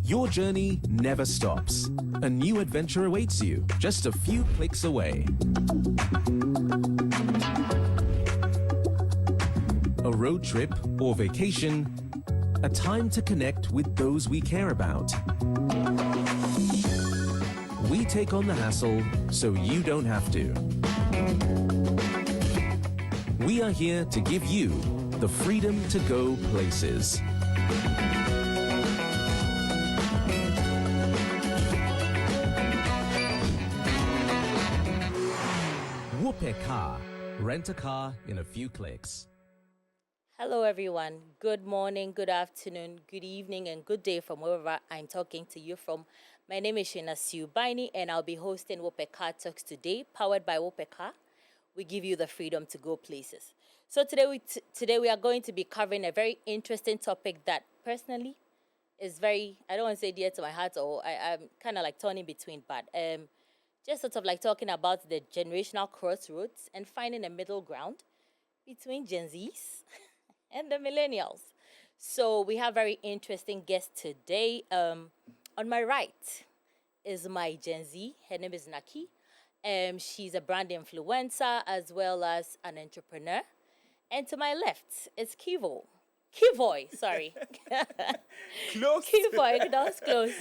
Your journey never stops. A new adventure awaits you just a few clicks away. A road trip or vacation, a time to connect with those we care about. We take on the hassle so you don't have to. We are here to give you the freedom to go places. Whoop a car. Rent a car in a few clicks. Hello, everyone. Good morning, good afternoon, good evening, and good day from wherever I'm talking to you from. My name is Shina Siubaini, and I'll be hosting Wopeka Talks today, powered by Wopeka. We give you the freedom to go places. So today we are going to be covering a very interesting topic that personally is very, I don't want to say dear to my heart, or I'm kind of like torn in between, but just sort of like talking about the generational crossroads and finding a middle ground between Gen Zs and the Millennials. So we have very interesting guests today. On my right is my Gen Z. Her name is Naki. She's a brand influencer as well as an entrepreneur. And to my left is Kivo. Kivoy, sorry. Close. Kivoy, that was close.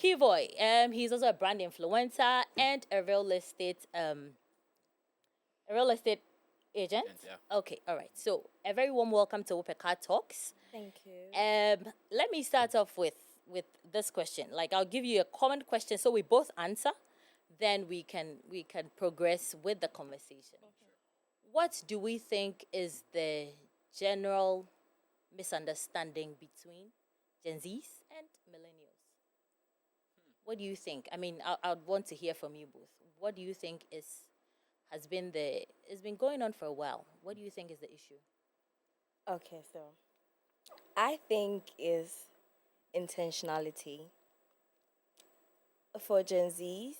Kivoy, he's also a brand influencer and a real estate agent. Yeah. Okay, all right. So a very warm welcome to Wopeka Talks. Thank you. Let me start off with this question. Like, I'll give you a common question so we both answer, then we can progress with the conversation. What do we think is the general misunderstanding between Gen Zs and Millennials? What do you think? I mean, I'd want to hear from you both. What do you think has been going on for a while? What do you think is the issue? Okay, so I think is intentionality. For Gen Zs,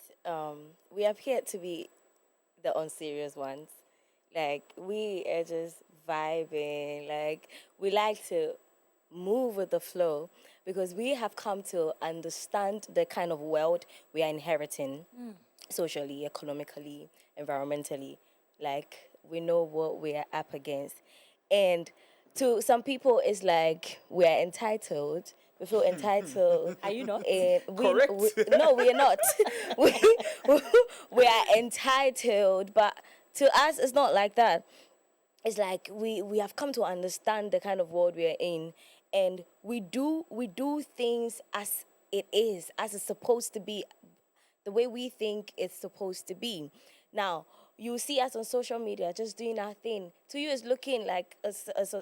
we appear to be the unserious ones. Like, we are just vibing. Like, we like to move with the flow because we have come to understand the kind of world we are inheriting socially, economically, environmentally. Like, we know what we are up against. And to some people, it's like we are entitled. We feel entitled. Are you not? Correct. No, we are not. we are entitled, but to us, it's not like that. It's like we have come to understand the kind of world we are in, and we do things as it is, as it's supposed to be, the way we think it's supposed to be. Now, you see us on social media just doing our thing. To you, it's looking like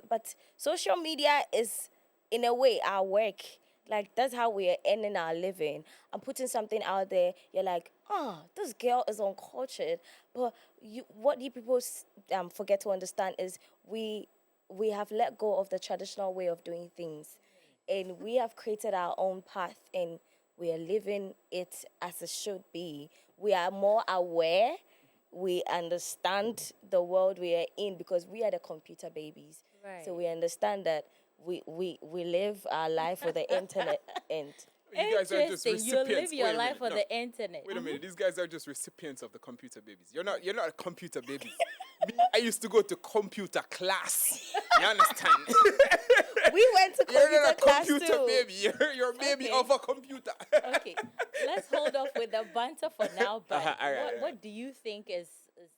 but social media is, in a way, our work. Like, that's how we are earning our living. I'm putting something out there. You're like, this girl is uncultured. But what you people forget to understand is we have let go of the traditional way of doing things, and we have created our own path, and we are living it as it should be. We are more aware. We understand the world we are in because we are the computer babies. Right. So we understand that we live our life for the internet and You guys are just Interesting. recipients. You live your Wait a life minute. for No. the internet. Wait a minute. These guys are just recipients of the computer babies. You're not a computer baby. Me, I used to go to computer class. You understand? we went to You're computer not a class computer too. baby. You're a baby Okay. of a computer. Okay, let's hold off with the banter for now. But All right. what do you think is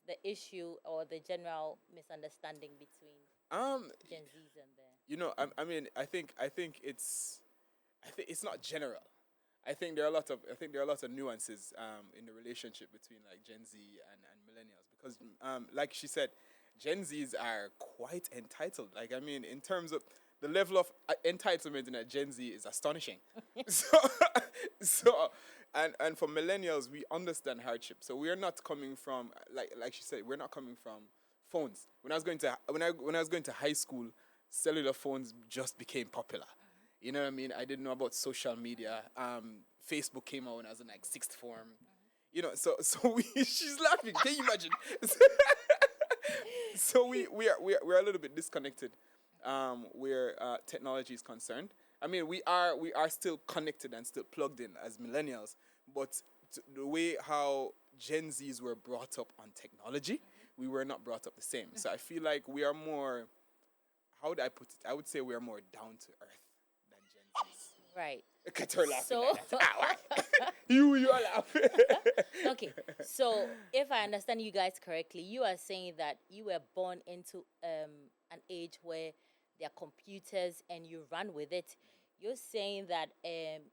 the issue or the general misunderstanding between Gen Zs and the? I think it's not general. I think there are a lot of nuances in the relationship between like Gen Z and millennials because like she said, Gen Zs are quite entitled. Like, I mean, in terms of the level of entitlement in a Gen Z is astonishing. so and for millennials, we understand hardship. So we are not coming from like she said, we're not coming from phones. When I was going to high school, cellular phones just became popular. You know what I mean? I didn't know about social media. Facebook came out when I was in like sixth form. You know, so she's laughing. Can you imagine? So we're a little bit disconnected where technology is concerned. I mean, we are still connected and still plugged in as millennials, but the way how Gen Zs were brought up on technology, we were not brought up the same. So I feel like we are more, how would I put it? I would say we are more down to earth than Gen Zs. Right. Look at her laughing. So, Like that. You are laughing. okay. So, if I understand you guys correctly, you are saying that you were born into an age where there are computers and you run with it. You're saying that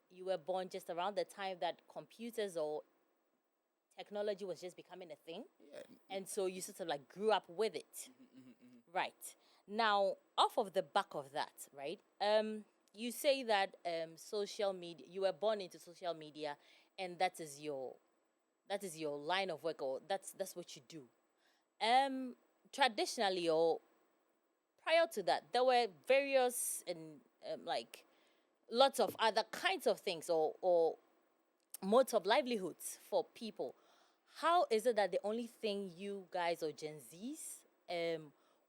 you were born just around the time that computers or technology was just becoming a thing. Yeah. And so you sort of like grew up with it. Right. Now, off of the back of that, right? You say that social media, you were born into social media, and that is your line of work, or that's what you do. Traditionally, or prior to that, there were various and like lots of other kinds of things, or modes of livelihoods for people. How is it that the only thing you guys or Gen Zs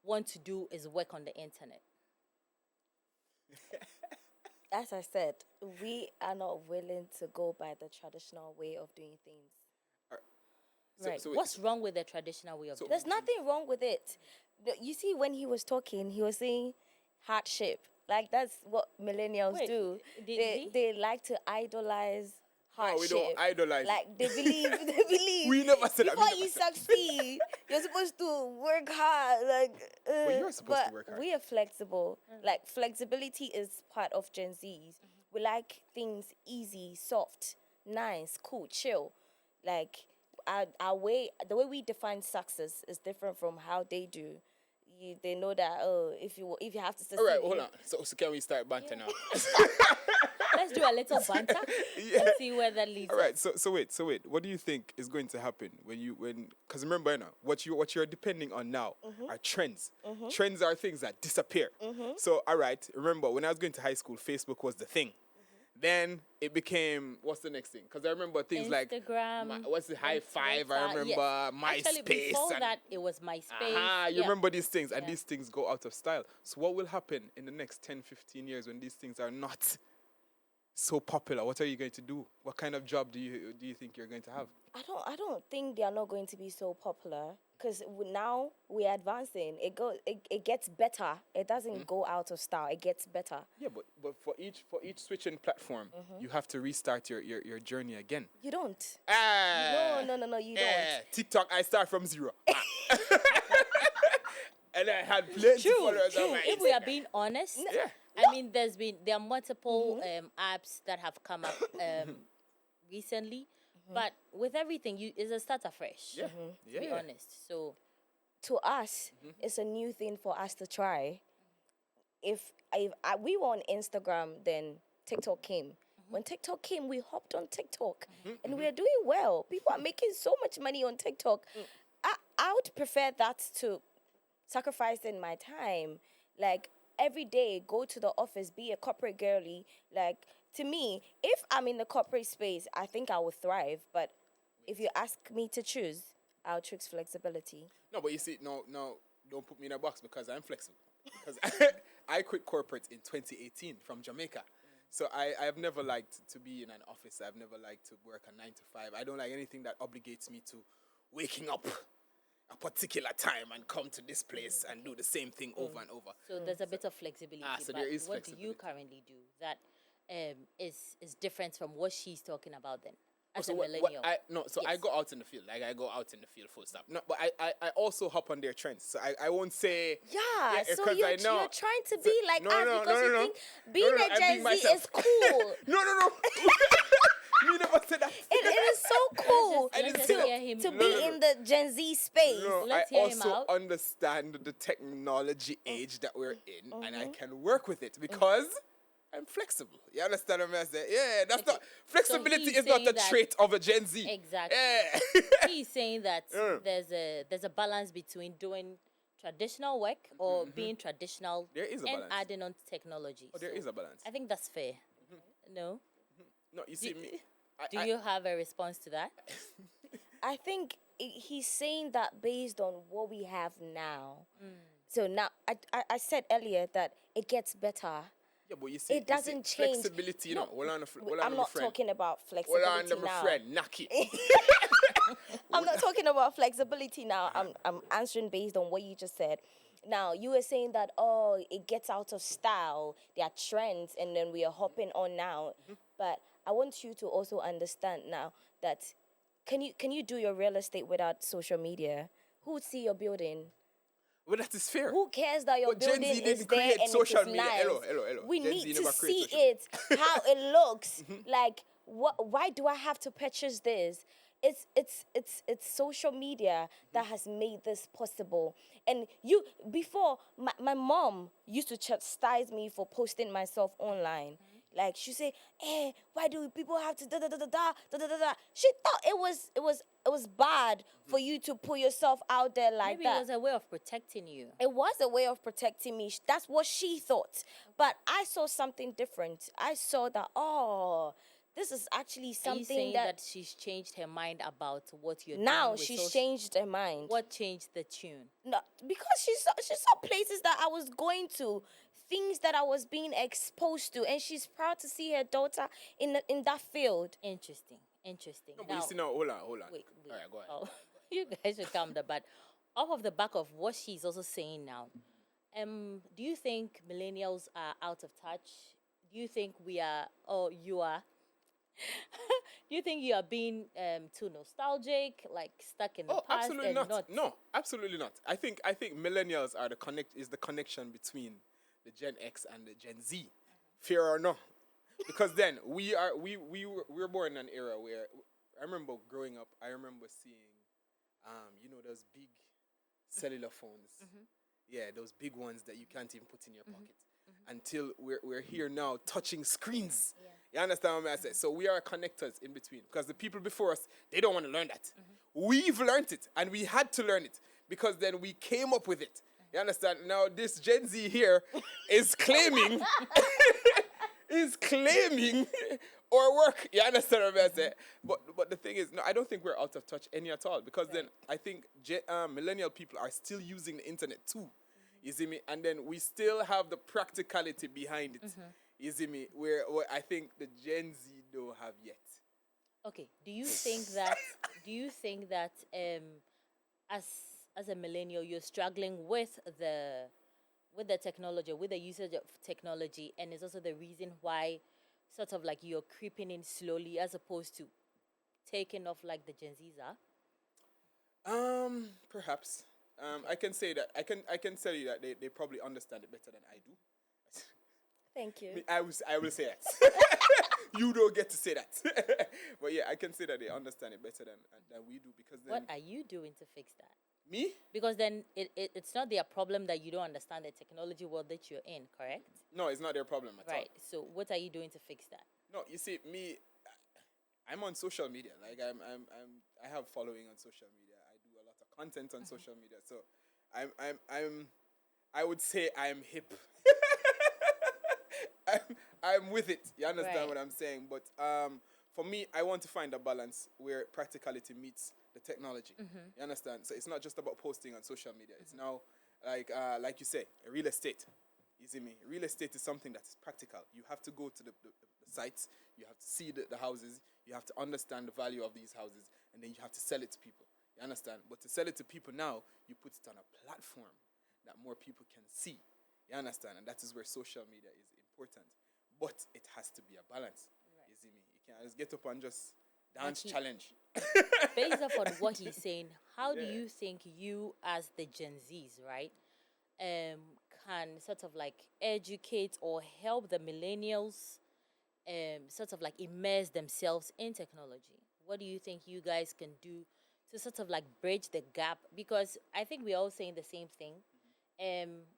want to do is work on the internet? As I said, we are not willing to go by the traditional way of doing things. Right. What's wrong with the traditional way of doing There's nothing wrong with it. You see, when he was talking, he was saying hardship. Like, that's what millennials Wait, do. did he? They like to idolize No, hardship. we don't idolize. Like, they believe. We never said that. Before you succeed, you're supposed to work hard. Like, Well, you're supposed to but work hard. we are flexible. Like, flexibility is part of Gen Zs. We like things easy, soft, nice, cool, chill. Like, our way, the way we define success is different from how they do. They know that if you have to succeed. All right, hold on. So can we start banter now? Let's do a little banter and see where that leads All us. right. So wait. What do you think is going to happen because remember now, what you're depending on now are trends. Trends are things that disappear. So all right, remember when I was going to high school, Facebook was the thing. Then it became, what's the next thing? Because I remember things Instagram, like what's the high five? Twitter, I remember yes. MySpace. Actually, before and, that, it was MySpace. you Yeah. remember these things, and Yeah. these things go out of style. So what will happen in the next 10, 15 years when these things are not so popular? What are you going to do? What kind of job do you think you're going to have? I don't think they are not going to be so popular because now we're advancing. It gets better. It doesn't go out of style. It gets better. Yeah, but for each switching platform, you have to restart your journey again. You don't. Ah, No, you don't. TikTok, I start from zero. And I had plenty followers on my If we are Instagram. being honest, Yeah. I mean, there are multiple apps that have come up recently, but with everything, it's a start afresh. Yeah. To be honest, so To us, it's a new thing for us to try. If we were on Instagram, then TikTok came. When TikTok came, we hopped on TikTok, and we are doing well. People are making so much money on TikTok. I would prefer that to sacrificing my time. Like, every day, go to the office, be a corporate girly. Like, to me, if I'm in the corporate space, I think I will thrive. But if you ask me to choose, I'll choose flexibility. No, but you see, no, don't put me in a box because I'm flexible. Because I quit corporate in 2018 from Jamaica. So I have never liked to be in an office. I've never liked to work a 9 to 5. I don't like anything that obligates me to waking up a particular time and come to this place and do the same thing over and over. so there's a bit of flexibility. So but there is what do you flexibility. currently do that is different from what she's talking about then? As So a what millennial. I Yes. go out in the field. Like I go out in the field full stop. No, but I also hop on their trends. So I won't say Yeah, so 'cause you're, I know. you're trying to be like no, us no, because no, you no. think being No, a I'm Gen being Z myself. is cool. No. Me never said that. It is so cool I didn't Let's say just that. hear him. to No, be no, no. in the Gen Z space. No, Let's I hear him also out. understand the technology age that we're in, and I can work with it because I'm flexible. You understand what I'm saying? Yeah, that's not flexibility he's is not saying a that- trait of a Gen Z. Exactly. Yeah. He's saying that there's a balance between doing traditional work or being traditional There is a and balance. adding on technology. Oh, there So is a balance. I think that's fair. No? No, you see me. Do you have a response to that? I think he's saying that based on what we have now. So now, I said earlier that it gets better. Yeah, but you see, It doesn't change. flexibility, you know. Hold on, I'm not talking about Hold flexibility on, my now. friend, knock it. I'm not talking about flexibility now. I'm answering based on what you just said. Now, you were saying that, oh, it gets out of style, there are trends, and then we are hopping on now. But I want you to also understand now that can you do your real estate without social media? Who would see your building? Well, that is fair. Who cares that your But Gen Z building didn't is there create and social it is media. nice? Hello. We Gen Z need to never create see social media. it, how it looks. Like, why do I have to purchase this? It's social media that has made this possible. And before, my mom used to chastise me for posting myself online. Like, she say, why do people have to da da da da da da da da da? She thought it was bad for you to put yourself out there like Maybe that. it was a way of protecting you. It was a way of protecting me. That's what she thought. But I saw something different. I saw that, this is actually Are you something saying that, that she's changed her mind about what you're now doing with she's social? changed her mind. What changed the tune? No, because she saw places that I was going to, things that I was being exposed to, and she's proud to see her daughter in that field. Interesting. No, but you see now, hold on. Wait. All right, go ahead. Oh, you guys should calm down. But off of the back of what she's also saying now, do you think millennials are out of touch? Do you think we are, or you are? Do you think you are being too nostalgic, like stuck in the past? Absolutely and not. No, absolutely not. I think millennials are the connection between the Gen X and the Gen Z. Fear or no, because then we were born in an era where I remember growing up. I remember seeing, those big cellular phones. Yeah, those big ones that you can't even put in your pocket. Until we're here now touching screens. You understand what I say? So we are connectors in between, because the people before us, they don't want to learn that. We've learned it, and we had to learn it, because then we came up with it. You understand? Now this Gen Z here is claiming our work. You understand what I say? But the thing is, no, I don't think we're out of touch any at all, because then I think millennial people are still using the internet too. You see me? And then we still have the practicality behind it. You see me? Where I think the Gen Z don't have yet. Okay. Do you think that as a millennial you're struggling with the technology, with the usage of technology, and it's also the reason why sort of like you're creeping in slowly as opposed to taking off like the Gen Zs are? Perhaps. I can say that I can tell you that they probably understand it better than I do. Thank you. I will say that. You don't get to say that. But yeah, I can say that they understand it better than we do, because then What are you doing to fix that? me? Because then it's not their problem that you don't understand the technology world that you're in, correct? No, it's not their problem at all. Right. So what are you doing to fix that? No, you see, me, I'm on social media. Like I have following on social media. I do a lot of content on social media. So I would say I'm hip. I'm with it. You understand Right. what I'm saying? But for me, I want to find a balance where practicality meets the technology. You understand? So it's not just about posting on social media. It's now like you say, real estate. You see me? Real estate is something that is practical. You have to go to the sites. You have to see the houses. You have to understand the value of these houses, and then you have to sell it to people. You understand? But to sell it to people now, you put it on a platform that more people can see. You understand? And that is where social media is important. But it has to be a balance. Right. You see me? You can't just get up and just dance challenge. Based off on what he's saying, how do Yeah. you think you as the Gen Zs, right, can sort of like educate or help the millennials sort of like immerse themselves in technology? What do you think you guys can do to sort of like bridge the gap? Because I think we're all saying the same thing.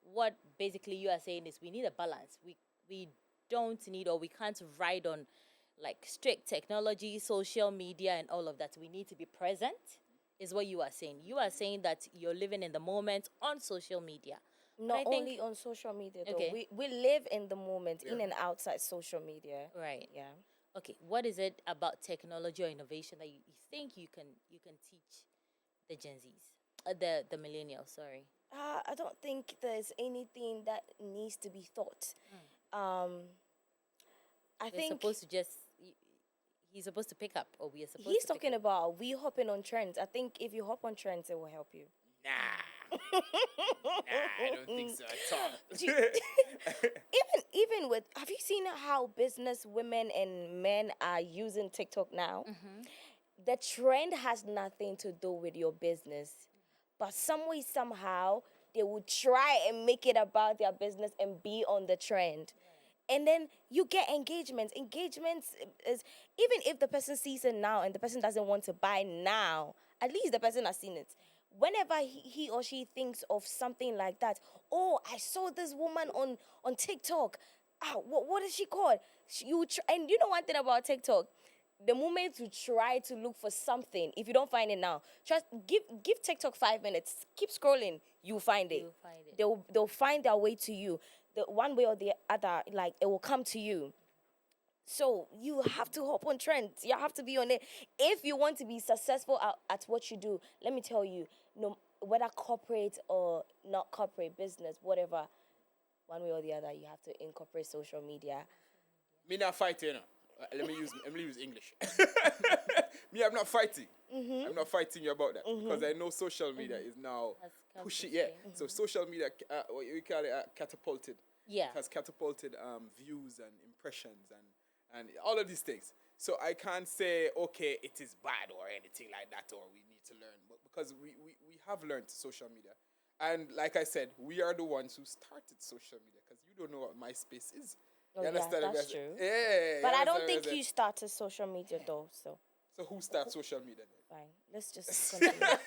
What basically you are saying is we need a balance. We don't need, or we can't ride on like strict technology, social media, and all of that. We need to be present, is what you are saying. You are saying that you're living in the moment on social media. Not I think- only on social media, though. Okay. We live in the moment, in Yeah. and outside social media. Right. Yeah. Okay. What is it about technology or innovation that you think you can teach the Gen Zs, the millennials? Sorry. I don't think there's anything that needs to be taught. I We're think supposed to just. He's supposed to pick up, or we are supposed he's to. Pick talking up. about we hopping on trends. I think if you hop on trends, it will help you. Nah, I don't think so at all. Even with, have you seen how business women and men are using TikTok now? The trend has nothing to do with your business, but some way, somehow, they will try and make it about their business and be on the trend. And then you get engagements. Engagements is, even if the person sees it now and the person doesn't want to buy now, at least the person has seen it. Whenever he or she thinks of something like that, oh, I saw this woman on TikTok. What is she called? And you know one thing about TikTok, the moment you try to look for something, if you don't find it now, just give TikTok 5 minutes. Keep scrolling, you'll find it. You'll find it. They'll find their way to you. The one way or the other, like it will come to you. So you have to hop on trends. You have to be on it if you want to be successful at what you do. Let me tell you, no, whether corporate or not corporate, business, whatever, one way or the other, you have to incorporate social media. Me not fighting. Let me use English. Me, I'm not fighting. I'm not fighting you about that because I know social media is now Has come pushing. to Yeah, stay. so social media, what you call it, catapulted. Yeah. Has catapulted views and impressions and all of these things. So I can't say okay, it is bad or anything like that, or we need to learn, but because we have learned social media, and like I said, we are the ones who started social media because you don't know what MySpace is. Oh, You yeah, understand what I'm that's saying? true. Yeah. But you I don't understand what I'm think saying? you started social media though, so So who starts social media then? fine. Let's just continue.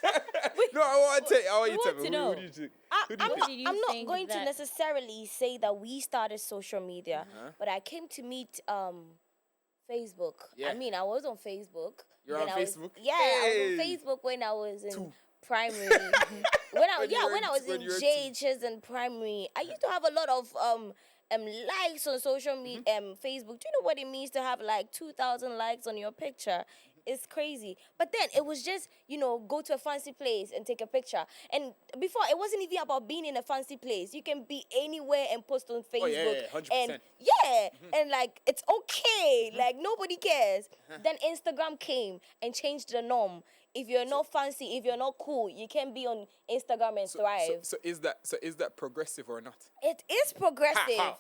No, I want to tell you. I want you to want tell me. to Who know. do you think? Who do you I'm think? not, did you I'm not think going to that- necessarily say that we started social media, but I came to meet Facebook. Yeah. I mean, I was on Facebook. You're when on I was- Facebook? Yeah, I was on Hey. Facebook when I was in Two. primary. when I When you were when I was when in you were two. JHS and primary, I used to have a lot of likes on social media, Facebook. Do you know what it means to have like 2,000 likes on your picture? It's crazy. But then it was just, go to a fancy place and take a picture. And before, it wasn't even about being in a fancy place. You can be anywhere and post on Facebook. yeah, 100%. And and like, it's okay. Like, nobody cares. Then Instagram came and changed the norm. If you're not fancy, if you're not cool, you can be on Instagram and thrive. So is that progressive or not? It is progressive. How?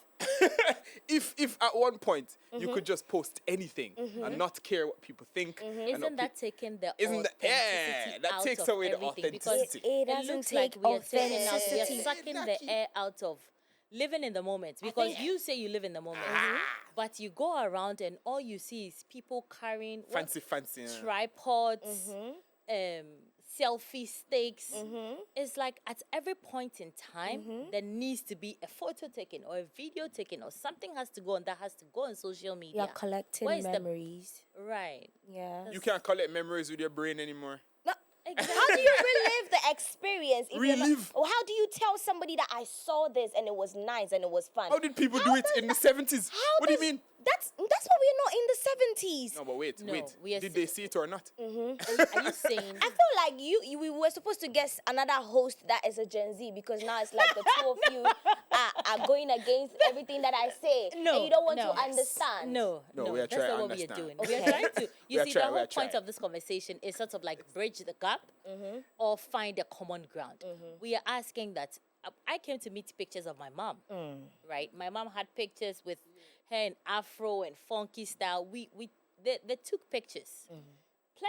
if at one point you could just post anything and not care what people think, and not Isn't that taking the Isn't that- yeah, authenticity that out takes of away the everything? Because authenticity. It it doesn't looks like take we are taking out, we are authenticity. sucking the Exactly. air out of living in the moment. Because you say you live in the moment, but you go around and all you see is people carrying what? fancy. Yeah. tripods, selfie sticks. It's like at every point in time, there needs to be a photo taken or a video taken or something has to go on that has to go on social media. You're collecting Where is the- memories. Right. Yeah. You can't collect memories with your brain anymore. No, Exactly. how do you relive the experience? If you're not- Relive? or how do you tell somebody that I saw this and it was nice and it was fun? How did people do it in the 70s? How What do you does- mean? That's why we're not in the 70s. No, but wait. we are Did they see it or not? Are you saying I feel like we were supposed to get another host that is a Gen Z because now it's like the two of you are going against everything that I say. no? And you don't want no. to understand. No, No, no, we are that's trying not to what we are understand. doing. We Okay. are trying to. We You are see, trying, the we whole are point trying. of this conversation is sort of like bridge the gap or find a common ground. We are asking that. I came to meet pictures of my mom, right? My mom had pictures with her in afro and funky style. They took pictures,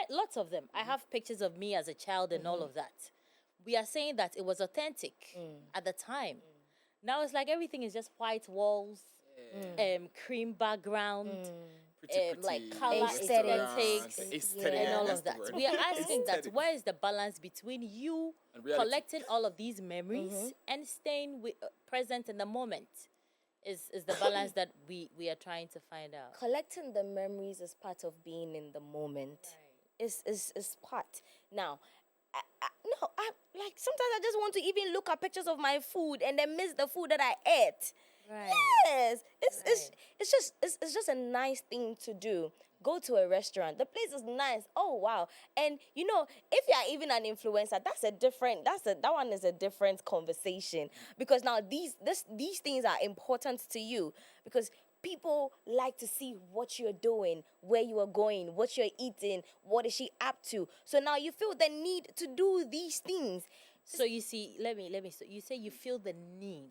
lots of them. I have pictures of me as a child and all of that. We are saying that it was authentic at the time. Now it's like everything is just white walls, cream background. Pretty, like color restaurants, aesthetics aesthetic, and all that's of the that. word. We are asking that Aesthetic. where is the balance between you And reality. collecting all of these memories and staying present in the moment? Is the balance that we are trying to find out. Collecting the memories is part of being in the moment. Is part. Now, like sometimes I just want to even look at pictures of my food and then miss the food that I ate. Right. Yes, it's just a nice thing to do. go to a restaurant. The place is nice. Oh wow. And you know, if you're even an influencer, that one is a different conversation. Because now these things are important to you because people like to see what you're doing, where you are going, what you're eating, what is she up to. So now you feel the need to do these things. So you see, let me. So you say you feel the need.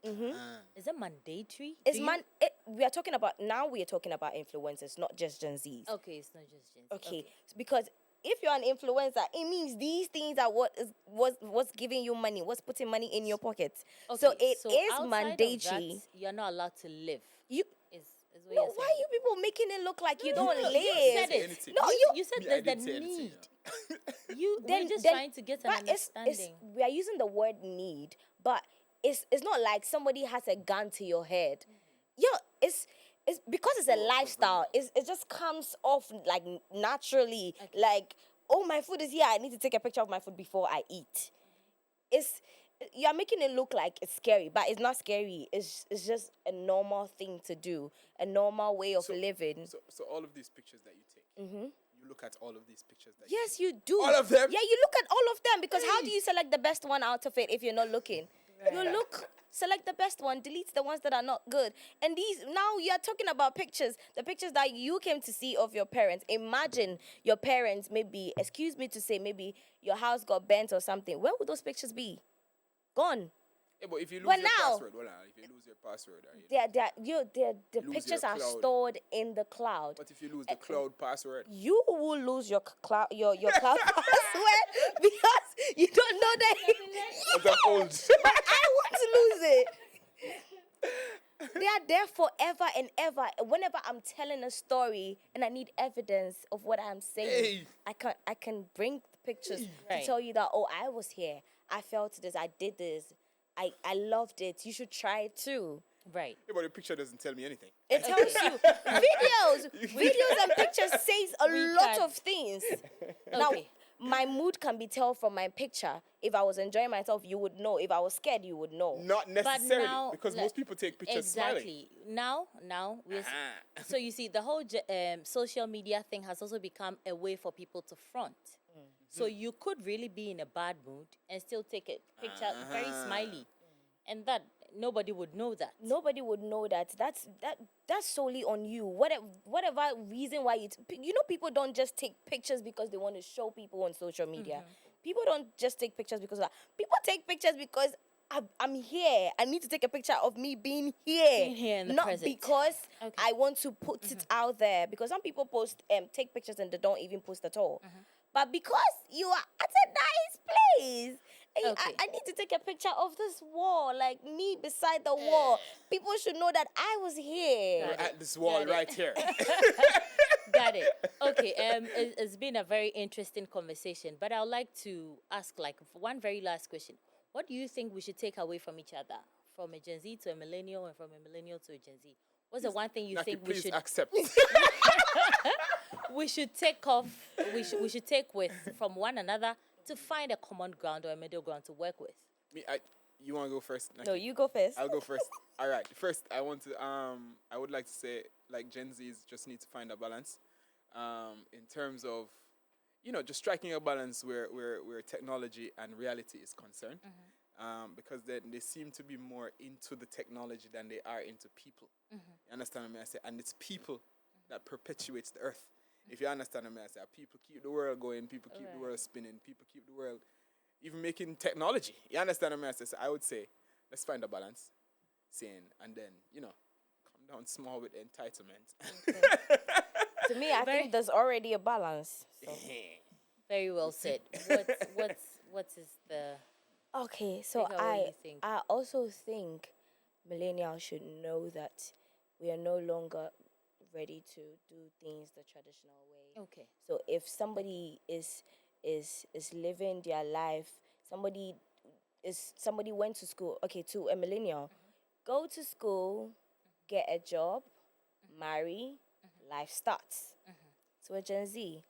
Is that mandatory? It's Do you- we are talking about influencers, not just Gen Zs. Okay, it's not just Gen Z. Okay. Because if you're an influencer, it means these things are what's giving you money, what's putting money in your pockets. So it is outside of mandatory. that, you're not allowed to live. You Is what no, you're why saying. are you people making it look like you don't live? You said it. anything. No, You said Me, I there's the didn't say anything, need. We're just trying to get an but understanding. we are using the word need, but it's not like somebody has a gun to your head. Yeah, it's because it's a lifestyle. It just comes off like naturally. Like, oh, my food is here. I need to take a picture of my food before I eat. You're making it look like it's scary, but it's not scary. It's just a normal thing to do, a normal way of living. So all of these pictures that you take, you look at all of these pictures that Yes, you do. All of them? Yeah, you look at all of them because how do you select the best one out of it if you're not looking? You select the best one, delete the ones that are not good. And now you're talking about pictures, the pictures that you came to see of your parents. Imagine your parents, maybe, excuse me to say, maybe your house got bent or something. Where would those pictures be? Gone. Yeah, but if you lose But your now- password, if you lose your password, The Lose pictures your are cloud. stored in the cloud. but if you lose the cloud password, You will lose your cloud cloud password because you don't know that. as I'm old. But I want to lose it. They are there forever and ever. Whenever I'm telling a story and I need evidence of what I'm saying, Hey. I can bring pictures Right. to tell you that, oh, I was here. I felt this. I did this. I loved it. You should try it too. Right. Yeah, but the picture doesn't tell me anything. It tells you videos and pictures says a We lot can- of things. Now, Okay. my mood can be told from my picture. If I was enjoying myself, you would know. If I was scared, you would know. Not necessarily, now, because like, most people take pictures Exactly. smiling. Now we're Ah. so you see the whole social media thing has also become a way for people to front. So you could really be in a bad mood and still take a picture very smiley, and that nobody would know that. Nobody would know that. That's solely on you. Whatever reason why people don't just take pictures because they want to show people on social media. People don't just take pictures because people take pictures because I'm here. I need to take a picture of me being here. Being here in the not present. because Okay. I want to put it out there. Because some people take pictures and they don't even post at all. But because you are at a nice place, and Okay. I need to take a picture of this wall, like me beside the wall. People should know that I was here. We're at this wall Got it. right here. Got it. Okay. It's been a very interesting conversation, but I would like to ask one very last question. What do you think we should take away from each other, from a Gen Z to a millennial, and from a millennial to a Gen Z? What's the one thing you Naki, think we please should accept. we should take off? We should take with from one another to find a common ground or a middle ground to work with. You want to go first? Naki? No, you go first. I'll go first. All right. First, I would like to say, like, Gen Zs just need to find a balance, in terms of, just striking a balance where technology and reality is concerned, because then they seem to be more into the technology than they are into people. You understand what I say? And it's people that perpetuates the earth. If you understand what I say, people keep the world going, people keep the world spinning, people keep the world even making technology. You understand what I say? So I would say, let's find a balance, and then, come down small with entitlement. To me, I think there's already a balance. So. Very well said. What is the Okay, so Take away what you think. I also think millennials should know that we are no longer ready to do things the traditional way. okay? So if somebody is living their life, somebody went to school, okay, to a millennial, go to school, get a job, marry, life starts. To a Gen Z,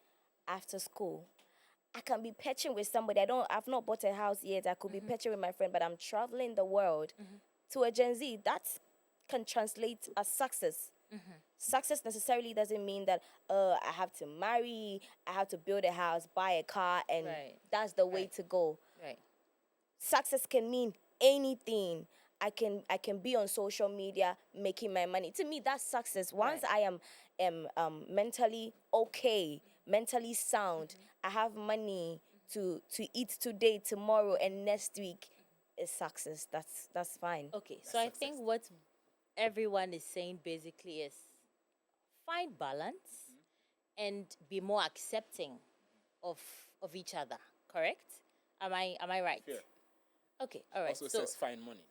after school, I can be patching with somebody. I've not bought a house yet. I could be patching with my friend, but I'm traveling the world. To a Gen Z, that can translate as success. Success necessarily doesn't mean that I have to marry, I have to build a house, buy a car, and Right. that's the way Right. to go. Right. Success can mean anything. I can be on social media making my money. To me, that's success. Once Right. I am mentally okay, mentally sound, I have money to eat today, tomorrow, and next week is success. That's fine. Okay, so I think what everyone is saying basically is find balance and be more accepting of each other. Correct? Am I right? Fair. Okay, all right. Also so says find money.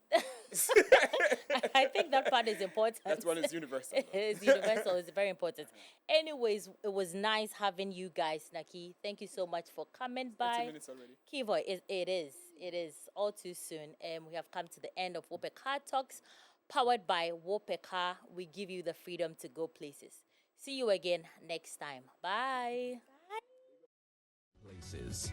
I think that part is important. That one is universal. It's universal. It's very important. Anyways, it was nice having you guys, Naki. Thank you so much for coming 20 by. minutes already. Kivoy, it is all too soon. We have come to the end of Wopeka Talks, powered by Wopeka. We give you the freedom to go places. See you again next time. Bye. Places.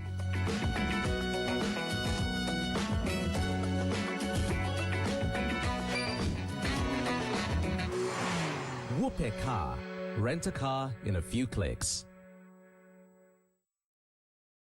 Whoop a car. Rent a car in a few clicks.